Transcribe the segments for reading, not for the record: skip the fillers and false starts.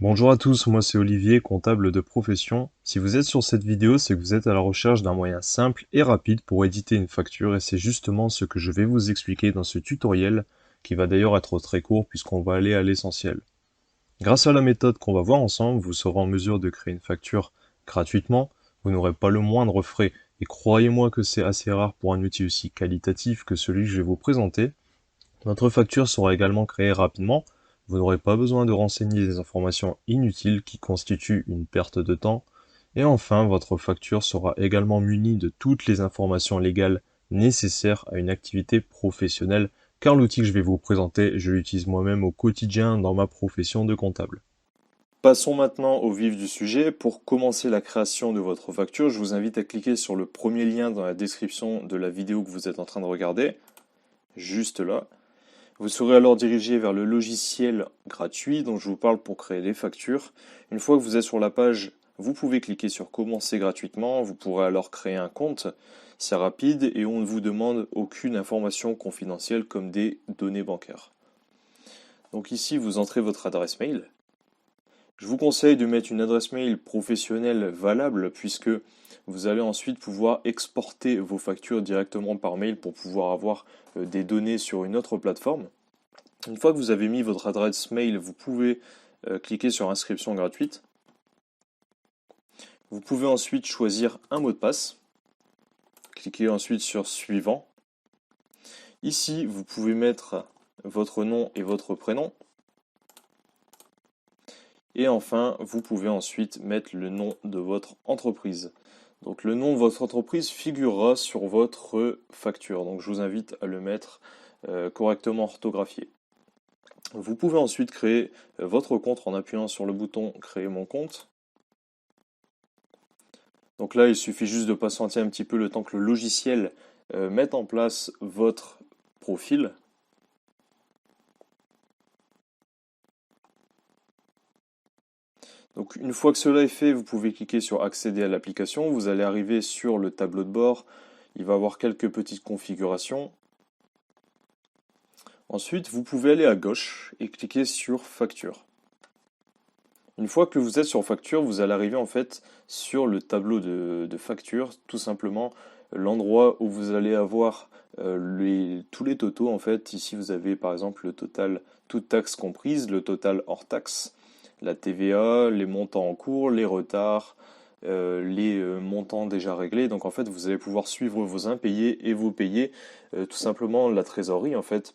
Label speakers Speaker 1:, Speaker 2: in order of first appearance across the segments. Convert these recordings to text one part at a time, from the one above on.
Speaker 1: Bonjour à tous, moi c'est Olivier, comptable de profession. Si vous êtes sur cette vidéo, c'est que vous êtes à la recherche d'un moyen simple et rapide pour éditer une facture et c'est justement ce que je vais vous expliquer dans ce tutoriel qui va d'ailleurs être très court puisqu'on va aller à l'essentiel. Grâce à la méthode qu'on va voir ensemble, vous serez en mesure de créer une facture gratuitement, vous n'aurez pas le moindre frais et croyez-moi que c'est assez rare pour un outil aussi qualitatif que celui que je vais vous présenter. Votre facture sera également créée rapidement. Vous n'aurez pas besoin de renseigner des informations inutiles qui constituent une perte de temps. Et enfin, votre facture sera également munie de toutes les informations légales nécessaires à une activité professionnelle, car l'outil que je vais vous présenter, je l'utilise moi-même au quotidien dans ma profession de comptable. Passons maintenant au vif du sujet. Pour commencer la création de votre facture, je vous invite à cliquer sur le premier lien dans la description de la vidéo que vous êtes en train de regarder, juste là. Vous serez alors dirigé vers le logiciel gratuit dont je vous parle pour créer les factures. Une fois que vous êtes sur la page, vous pouvez cliquer sur commencer gratuitement. Vous pourrez alors créer un compte. C'est rapide et on ne vous demande aucune information confidentielle comme des données bancaires. Donc ici, vous entrez votre adresse mail. Je vous conseille de mettre une adresse mail professionnelle valable puisque vous allez ensuite pouvoir exporter vos factures directement par mail pour pouvoir avoir des données sur une autre plateforme. Une fois que vous avez mis votre adresse mail, vous pouvez cliquer sur inscription gratuite. Vous pouvez ensuite choisir un mot de passe. Cliquez ensuite sur suivant. Ici, vous pouvez mettre votre nom et votre prénom. Et enfin, vous pouvez ensuite mettre le nom de votre entreprise. Donc le nom de votre entreprise figurera sur votre facture. Donc je vous invite à le mettre correctement orthographié. Vous pouvez ensuite créer votre compte en appuyant sur le bouton Créer mon compte. Donc là, il suffit juste de patienter un petit peu le temps que le logiciel mette en place votre profil. Donc une fois que cela est fait, vous pouvez cliquer sur accéder à l'application. Vous allez arriver sur le tableau de bord. Il va y avoir quelques petites configurations. Ensuite, vous pouvez aller à gauche et cliquer sur facture. Une fois que vous êtes sur facture, vous allez arriver en fait sur le tableau de facture, tout simplement l'endroit où vous allez avoir tous les totaux en fait. Ici vous avez par exemple le total, toutes taxes comprises, le total hors taxe, la TVA, les montants en cours, les retards, les montants déjà réglés. Donc en fait vous allez pouvoir suivre vos impayés et vos payés, tout simplement la trésorerie en fait.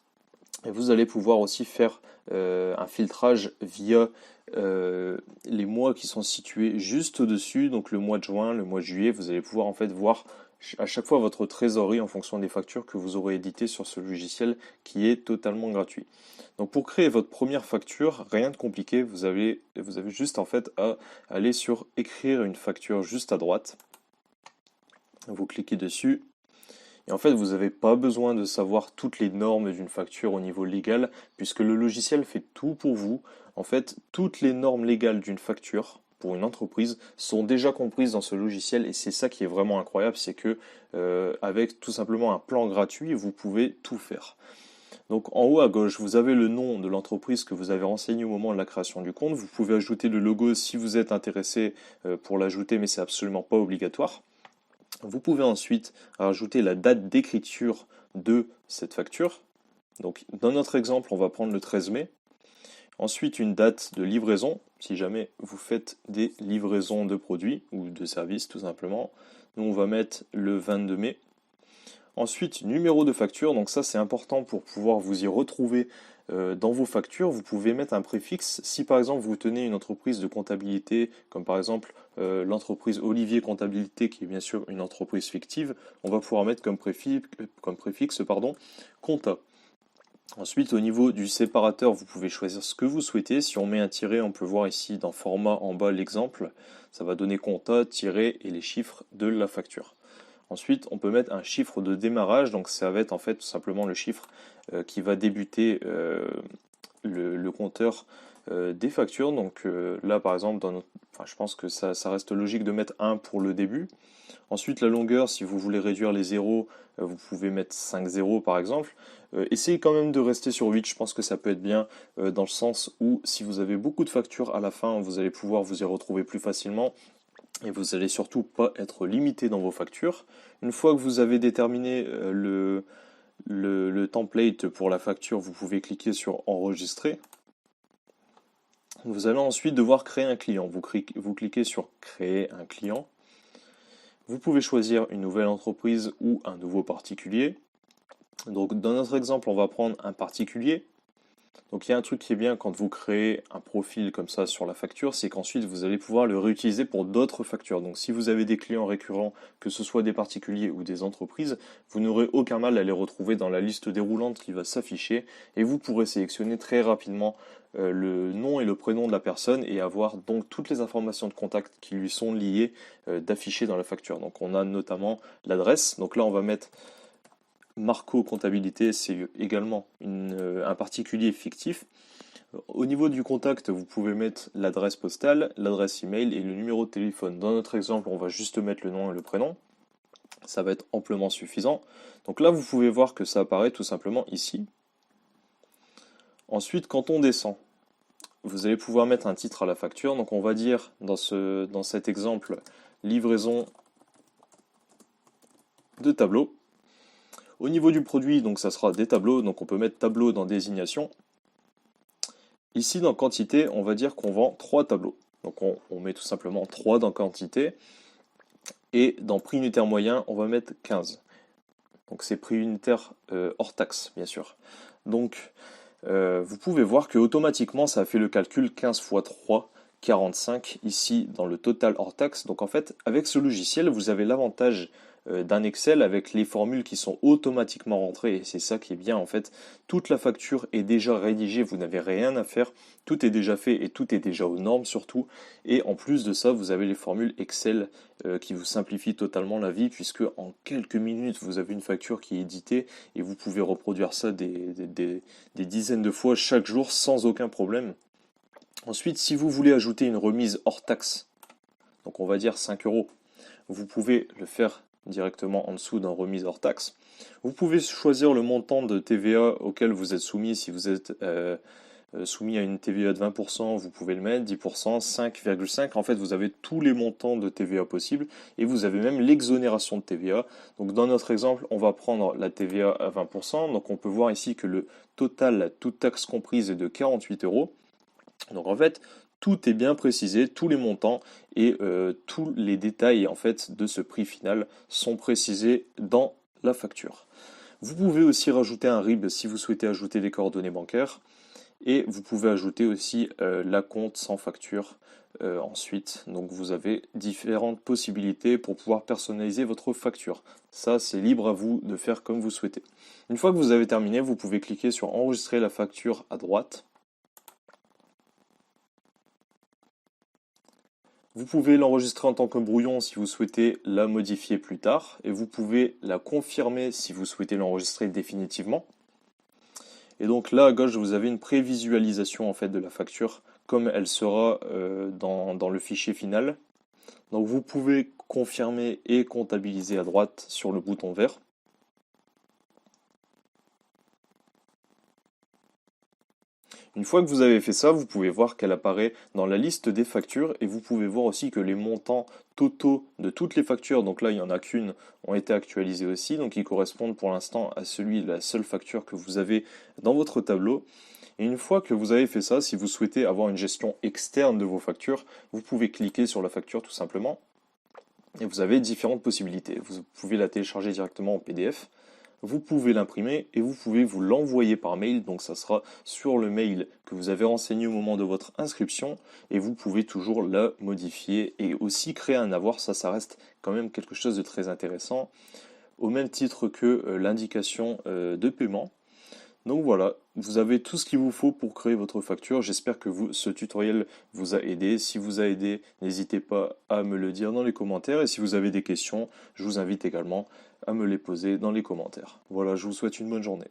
Speaker 1: Et vous allez pouvoir aussi faire un filtrage via les mois qui sont situés juste au-dessus, donc le mois de juin, le mois de juillet, vous allez pouvoir en fait voir à chaque fois votre trésorerie en fonction des factures que vous aurez éditées sur ce logiciel qui est totalement gratuit. Donc pour créer votre première facture, rien de compliqué, vous avez juste en fait à aller sur écrire une facture juste à droite. Vous cliquez dessus. Et en fait, vous n'avez pas besoin de savoir toutes les normes d'une facture au niveau légal, puisque le logiciel fait tout pour vous. En fait, toutes les normes légales d'une facture pour une entreprise sont déjà comprises dans ce logiciel, et c'est ça qui est vraiment incroyable, c'est que avec tout simplement un plan gratuit, vous pouvez tout faire. Donc en haut à gauche, vous avez le nom de l'entreprise que vous avez renseigné au moment de la création du compte. Vous pouvez ajouter le logo si vous êtes intéressé pour l'ajouter, mais c'est absolument pas obligatoire. Vous pouvez ensuite rajouter la date d'écriture de cette facture. Donc dans notre exemple, on va prendre le 13 mai. Ensuite, une date de livraison, si jamais vous faites des livraisons de produits ou de services tout simplement. Nous, on va mettre le 22 mai. Ensuite, numéro de facture, donc ça c'est important pour pouvoir vous y retrouver dans vos factures. Vous pouvez mettre un préfixe. Si par exemple vous tenez une entreprise de comptabilité, comme par exemple l'entreprise Olivier Comptabilité, qui est bien sûr une entreprise fictive, on va pouvoir mettre comme préfixe compta. Ensuite, au niveau du séparateur, vous pouvez choisir ce que vous souhaitez. Si on met un tiret, on peut voir ici dans format en bas l'exemple. Ça va donner compta, tiret et les chiffres de la facture. Ensuite, on peut mettre un chiffre de démarrage, donc ça va être en fait tout simplement le chiffre qui va débuter le compteur des factures. Donc là, par exemple, je pense que ça reste logique de mettre 1 pour le début. Ensuite, la longueur, si vous voulez réduire les zéros, vous pouvez mettre 5 zéros par exemple. Essayez quand même de rester sur 8, je pense que ça peut être bien dans le sens où si vous avez beaucoup de factures à la fin, vous allez pouvoir vous y retrouver plus facilement et vous allez surtout pas être limité dans vos factures. Une fois que vous avez déterminé le template pour la facture, vous pouvez cliquer sur enregistrer. Vous allez ensuite devoir créer un client. Vous cliquez sur créer un client. Vous pouvez choisir une nouvelle entreprise ou un nouveau particulier. Donc dans notre exemple, on va prendre un particulier. Donc il y a un truc qui est bien quand vous créez un profil comme ça sur la facture, c'est qu'ensuite vous allez pouvoir le réutiliser pour d'autres factures. Donc si vous avez des clients récurrents, que ce soit des particuliers ou des entreprises, vous n'aurez aucun mal à les retrouver dans la liste déroulante qui va s'afficher et vous pourrez sélectionner très rapidement le nom et le prénom de la personne et avoir donc toutes les informations de contact qui lui sont liées d'afficher dans la facture. Donc on a notamment l'adresse. Donc là on va mettre Marco Comptabilité, c'est également un particulier fictif. Au niveau du contact, vous pouvez mettre l'adresse postale, l'adresse email et le numéro de téléphone. Dans notre exemple, on va juste mettre le nom et le prénom. Ça va être amplement suffisant. Donc là, vous pouvez voir que ça apparaît tout simplement ici. Ensuite, quand on descend, vous allez pouvoir mettre un titre à la facture. Donc on va dire dans cet exemple, livraison de tableau. Au niveau du produit, donc ça sera des tableaux, donc on peut mettre tableau dans désignation. Ici dans quantité, on va dire qu'on vend 3 tableaux. Donc on met tout simplement 3 dans quantité. Et dans prix unitaire moyen, on va mettre 15. Donc c'est prix unitaire hors taxe, bien sûr. Donc vous pouvez voir que automatiquement ça a fait le calcul 15 fois 3, 45 ici dans le total hors taxe. Donc en fait, avec ce logiciel, vous avez l'avantage d'un Excel avec les formules qui sont automatiquement rentrées et c'est ça qui est bien en fait. Toute la facture est déjà rédigée, vous n'avez rien à faire, tout est déjà fait et tout est déjà aux normes surtout. Et en plus de ça, vous avez les formules Excel qui vous simplifient totalement la vie puisque en quelques minutes vous avez une facture qui est éditée et vous pouvez reproduire ça des dizaines de fois chaque jour sans aucun problème. Ensuite, si vous voulez ajouter une remise hors taxe, donc on va dire 5 euros, vous pouvez le faire directement en dessous d'un remise hors taxe. Vous pouvez choisir le montant de TVA auquel vous êtes soumis. Si vous êtes soumis à une TVA de 20%, vous pouvez le mettre, 10%, 5,5%. En fait, vous avez tous les montants de TVA possibles et vous avez même l'exonération de TVA. Donc dans notre exemple, on va prendre la TVA à 20%. Donc on peut voir ici que le total, toute taxe comprise, est de 48 euros. Donc en fait, tout est bien précisé, tous les montants et tous les détails en fait de ce prix final sont précisés dans la facture. Vous pouvez aussi rajouter un RIB si vous souhaitez ajouter des coordonnées bancaires et vous pouvez ajouter aussi l'acompte sans facture ensuite. Donc vous avez différentes possibilités pour pouvoir personnaliser votre facture. Ça, c'est libre à vous de faire comme vous souhaitez. Une fois que vous avez terminé, vous pouvez cliquer sur enregistrer la facture à droite. Vous pouvez l'enregistrer en tant que brouillon si vous souhaitez la modifier plus tard et vous pouvez la confirmer si vous souhaitez l'enregistrer définitivement. Et donc là à gauche vous avez une prévisualisation en fait de la facture comme elle sera dans le fichier final. Donc vous pouvez confirmer et comptabiliser à droite sur le bouton vert. Une fois que vous avez fait ça, vous pouvez voir qu'elle apparaît dans la liste des factures et vous pouvez voir aussi que les montants totaux de toutes les factures, donc là il n'y en a qu'une, ont été actualisés aussi, donc ils correspondent pour l'instant à celui de la seule facture que vous avez dans votre tableau. Et une fois que vous avez fait ça, si vous souhaitez avoir une gestion externe de vos factures, vous pouvez cliquer sur la facture tout simplement et vous avez différentes possibilités. Vous pouvez la télécharger directement en PDF. Vous pouvez l'imprimer et vous pouvez vous l'envoyer par mail, donc ça sera sur le mail que vous avez renseigné au moment de votre inscription et vous pouvez toujours la modifier et aussi créer un avoir, ça reste quand même quelque chose de très intéressant, au même titre que l'indication de paiement. Donc voilà, vous avez tout ce qu'il vous faut pour créer votre facture. J'espère que ce tutoriel vous a aidé. Si vous a aidé, n'hésitez pas à me le dire dans les commentaires. Et si vous avez des questions, je vous invite également à me les poser dans les commentaires. Voilà, je vous souhaite une bonne journée.